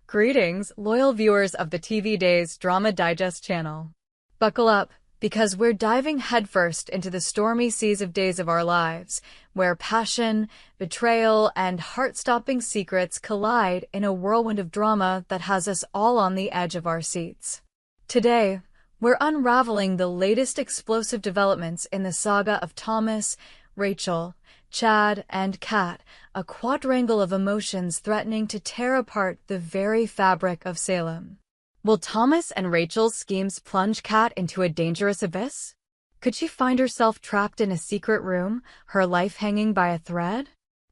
Greetings, loyal viewers of the TV Days Drama Digest channel. Buckle up, because we're diving headfirst into the stormy seas of days of our lives, where passion, betrayal, and heart-stopping secrets collide in a whirlwind of drama that has us all on the edge of our seats. Today, we're unraveling the latest explosive developments in the saga of Thomas, Rachel, Chad, and Kat, a quadrangle of emotions threatening to tear apart the very fabric of Salem. Will Thomas and Rachel's schemes plunge Kat into a dangerous abyss? Could she find herself trapped in a secret room, her life hanging by a thread?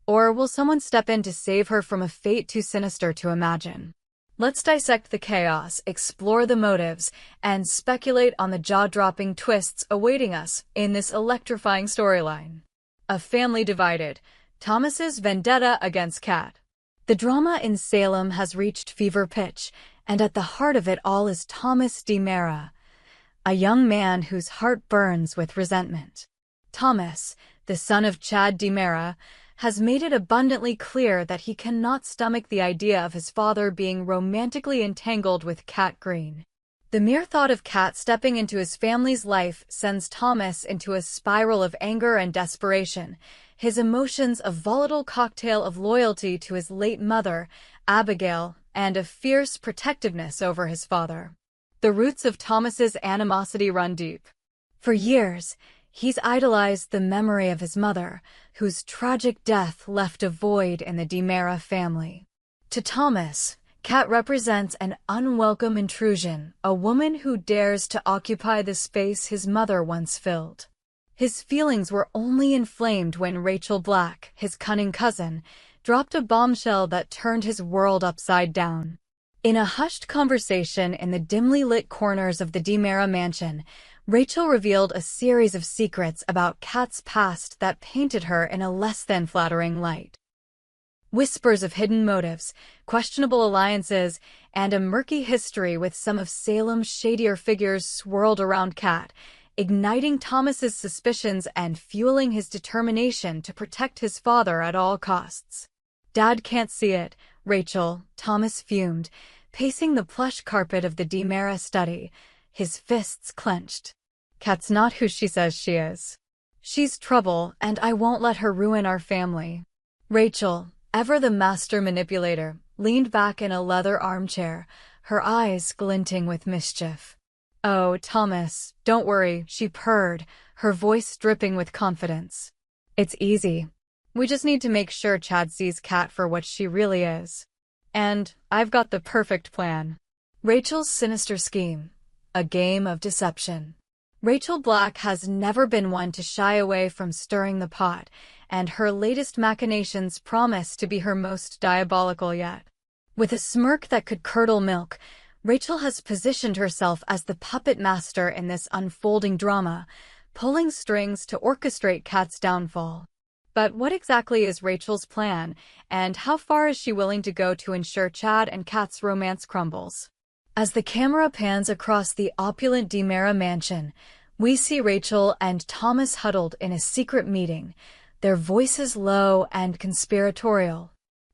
Or will someone step in to save her from a fate too sinister to imagine? Let's dissect the chaos, explore the motives, and speculate on the jaw-dropping twists awaiting us in this electrifying storyline. A family divided. Thomas's vendetta against Kat. The drama in Salem has reached fever pitch, and at the heart of it all is Thomas DiMera, a young man whose heart burns with resentment. Thomas, the son of Chad DiMera, has made it abundantly clear that he cannot stomach the idea of his father being romantically entangled with Kat Green. The mere thought of Kat stepping into his family's life sends Thomas into a spiral of anger and desperation, his emotions a volatile cocktail of loyalty to his late mother, Abigail, and a fierce protectiveness over his father. The roots of Thomas's animosity run deep. For years, he's idolized the memory of his mother, whose tragic death left a void in the DiMera family. To Thomas, Kat represents an unwelcome intrusion, a woman who dares to occupy the space his mother once filled. His feelings were only inflamed when Rachel Black, his cunning cousin, dropped a bombshell that turned his world upside down. In a hushed conversation in the dimly lit corners of the DiMera mansion, Rachel revealed a series of secrets about Kat's past that painted her in a less than flattering light. Whispers of hidden motives, questionable alliances, and a murky history with some of Salem's shadier figures swirled around Kat, igniting Thomas's suspicions and fueling his determination to protect his father at all costs. "Dad can't see it, Rachel," Thomas fumed, pacing the plush carpet of the DiMera study, his fists clenched. "Kat's not who she says she is. She's trouble, and I won't let her ruin our family." Rachel, ever the master manipulator, leaned back in a leather armchair, her eyes glinting with mischief. "Oh, Thomas, don't worry," she purred, her voice dripping with confidence. "It's easy. We just need to make sure Chad sees Kat for what she really is. And I've got the perfect plan." Rachel's sinister scheme. A game of deception. Rachel Black has never been one to shy away from stirring the pot, and her latest machinations promise to be her most diabolical yet. With a smirk that could curdle milk, Rachel has positioned herself as the puppet master in this unfolding drama, pulling strings to orchestrate Kat's downfall. But what exactly is Rachel's plan, and how far is she willing to go to ensure Chad and Kat's romance crumbles? As the camera pans across the opulent DiMera mansion, we see Rachel and Thomas huddled in a secret meeting, their voices low and conspiratorial.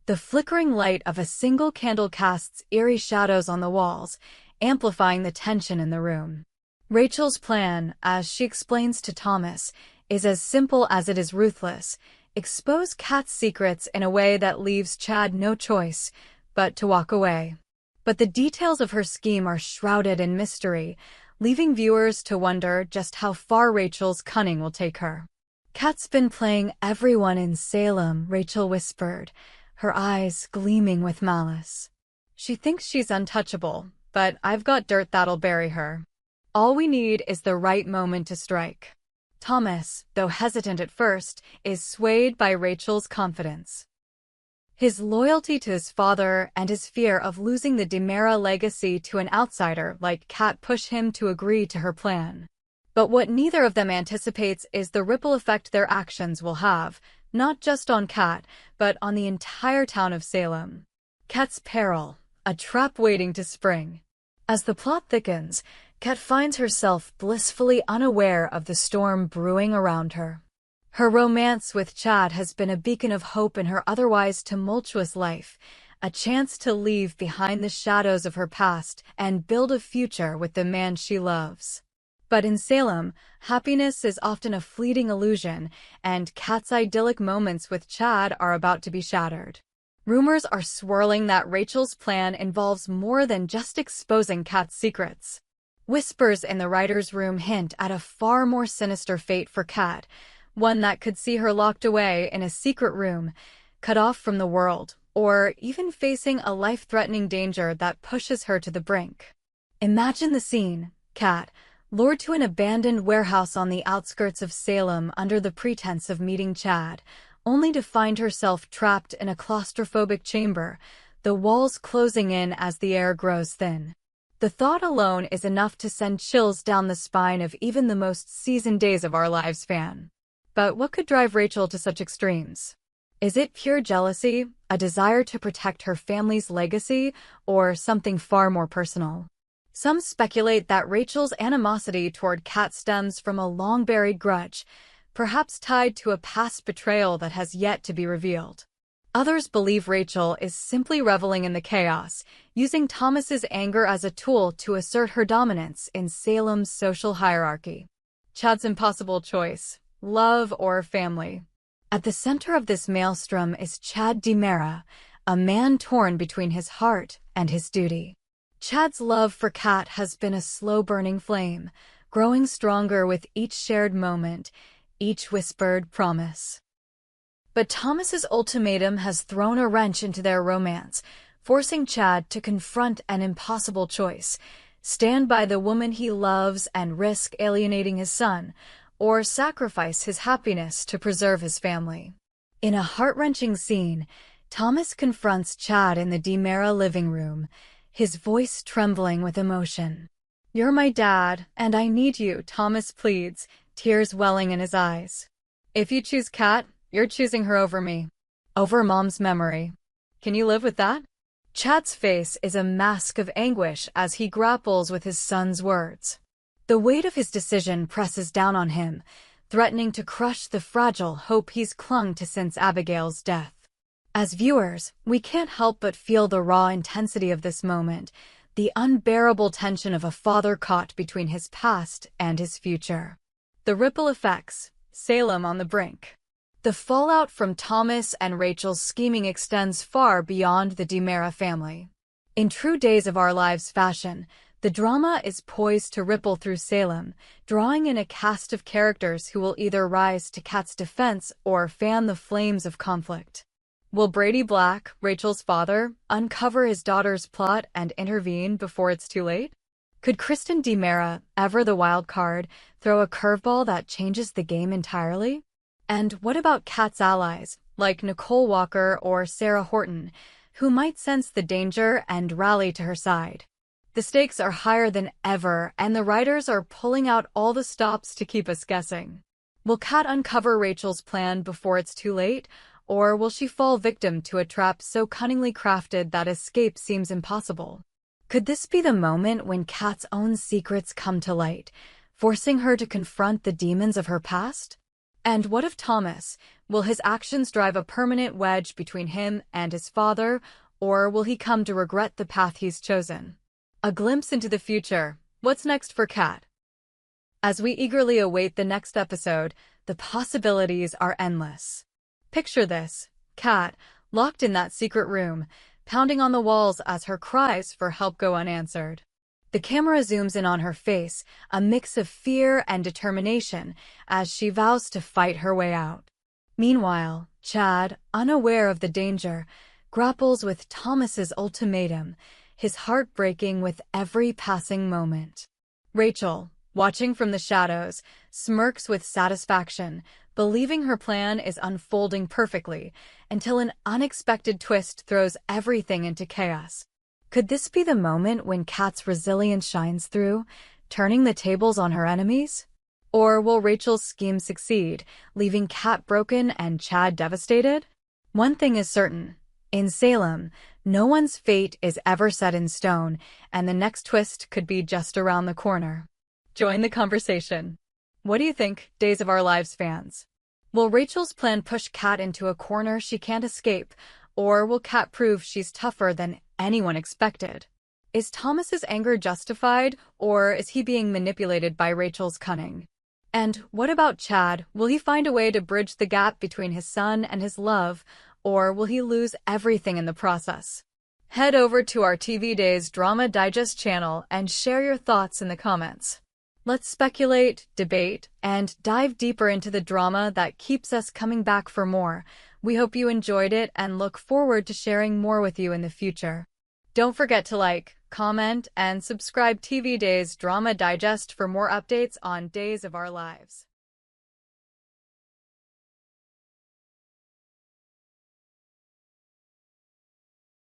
The flickering light of a single candle casts eerie shadows on the walls, amplifying the tension in the room. Rachel's plan, as she explains to Thomas, is as simple as it is ruthless: expose Kat's secrets in a way that leaves Chad no choice but to walk away. But the details of her scheme are shrouded in mystery, leaving viewers to wonder just how far Rachel's cunning will take her. "Kat's been playing everyone in Salem," Rachel whispered, her eyes gleaming with malice. "She thinks she's untouchable, but I've got dirt that'll bury her. All we need is the right moment to strike." Thomas, though hesitant at first, is swayed by Rachel's confidence. His loyalty to his father and his fear of losing the DiMera legacy to an outsider like Kat push him to agree to her plan. But what neither of them anticipates is the ripple effect their actions will have, not just on Kat, but on the entire town of Salem. Kat's peril, a trap waiting to spring. As the plot thickens, Kat finds herself blissfully unaware of the storm brewing around her. Her romance with Chad has been a beacon of hope in her otherwise tumultuous life, a chance to leave behind the shadows of her past and build a future with the man she loves. But in Salem, happiness is often a fleeting illusion, and Kat's idyllic moments with Chad are about to be shattered. Rumors are swirling that Rachel's plan involves more than just exposing Kat's secrets. Whispers in the writer's room hint at a far more sinister fate for Kat, one that could see her locked away in a secret room, cut off from the world, or even facing a life-threatening danger that pushes her to the brink. Imagine the scene: Kat, lured to an abandoned warehouse on the outskirts of Salem under the pretense of meeting Chad, only to find herself trapped in a claustrophobic chamber, the walls closing in as the air grows thin. The thought alone is enough to send chills down the spine of even the most seasoned Days of Our Lives fan. But what could drive Rachel to such extremes? Is it pure jealousy, a desire to protect her family's legacy, or something far more personal? Some speculate that Rachel's animosity toward Kat stems from a long-buried grudge, perhaps tied to a past betrayal that has yet to be revealed. Others believe Rachel is simply reveling in the chaos, using Thomas's anger as a tool to assert her dominance in Salem's social hierarchy. Chad's impossible choice: love or family. At the center of this maelstrom is Chad DiMera, a man torn between his heart and his duty. Chad's love for Kat has been a slow-burning flame, growing stronger with each shared moment, each whispered promise. But Thomas's ultimatum has thrown a wrench into their romance, forcing Chad to confront an impossible choice: stand by the woman he loves and risk alienating his son, or sacrifice his happiness to preserve his family. In a heart-wrenching scene, Thomas confronts Chad in the DiMera living room, his voice trembling with emotion. "You're my dad, and I need you," Thomas pleads, tears welling in his eyes. "If you choose Kat, you're choosing her over me. Over Mom's memory. Can you live with that?" Chad's face is a mask of anguish as he grapples with his son's words. The weight of his decision presses down on him, threatening to crush the fragile hope he's clung to since Abigail's death. As viewers, we can't help but feel the raw intensity of this moment, the unbearable tension of a father caught between his past and his future. The ripple effects: Salem on the brink. The fallout from Thomas and Rachel's scheming extends far beyond the DiMera family. In true Days of Our Lives fashion, the drama is poised to ripple through Salem, drawing in a cast of characters who will either rise to Kat's defense or fan the flames of conflict. Will Brady Black, Rachel's father, uncover his daughter's plot and intervene before it's too late? Could Kristen DiMera, ever the wild card, throw a curveball that changes the game entirely? And what about Kat's allies, like Nicole Walker or Sarah Horton, who might sense the danger and rally to her side? The stakes are higher than ever, and the writers are pulling out all the stops to keep us guessing. Will Kat uncover Rachel's plan before it's too late, or will she fall victim to a trap so cunningly crafted that escape seems impossible? Could this be the moment when Kat's own secrets come to light, forcing her to confront the demons of her past? And what of Thomas? Will his actions drive a permanent wedge between him and his father, or will he come to regret the path he's chosen? A glimpse into the future. What's next for Kat? As we eagerly await the next episode, the possibilities are endless. Picture this: Kat, locked in that secret room, pounding on the walls as her cries for help go unanswered. The camera zooms in on her face, a mix of fear and determination, as she vows to fight her way out. Meanwhile, Chad, unaware of the danger, grapples with Thomas's ultimatum, his heart breaking with every passing moment. Rachel, watching from the shadows, smirks with satisfaction, believing her plan is unfolding perfectly, until an unexpected twist throws everything into chaos. Could this be the moment when Kat's resilience shines through, turning the tables on her enemies? Or will Rachel's scheme succeed, leaving Kat broken and Chad devastated? One thing is certain: in Salem, no one's fate is ever set in stone, and the next twist could be just around the corner. Join the conversation. What do you think, Days of Our Lives fans? Will Rachel's plan push Kat into a corner she can't escape, Or will Kat prove she's tougher than anyone expected? Is Thomas's anger justified, or is he being manipulated by Rachel's cunning? And what about Chad? Will he find a way to bridge the gap between his son and his love, or will he lose everything in the process? Head over to our TV Days Drama Digest channel and share your thoughts in the comments. Let's speculate, debate, and dive deeper into the drama that keeps us coming back for more. We hope you enjoyed it and look forward to sharing more with you in the future. Don't forget to like, comment, and subscribe TV Days Drama Digest for more updates on Days of Our Lives.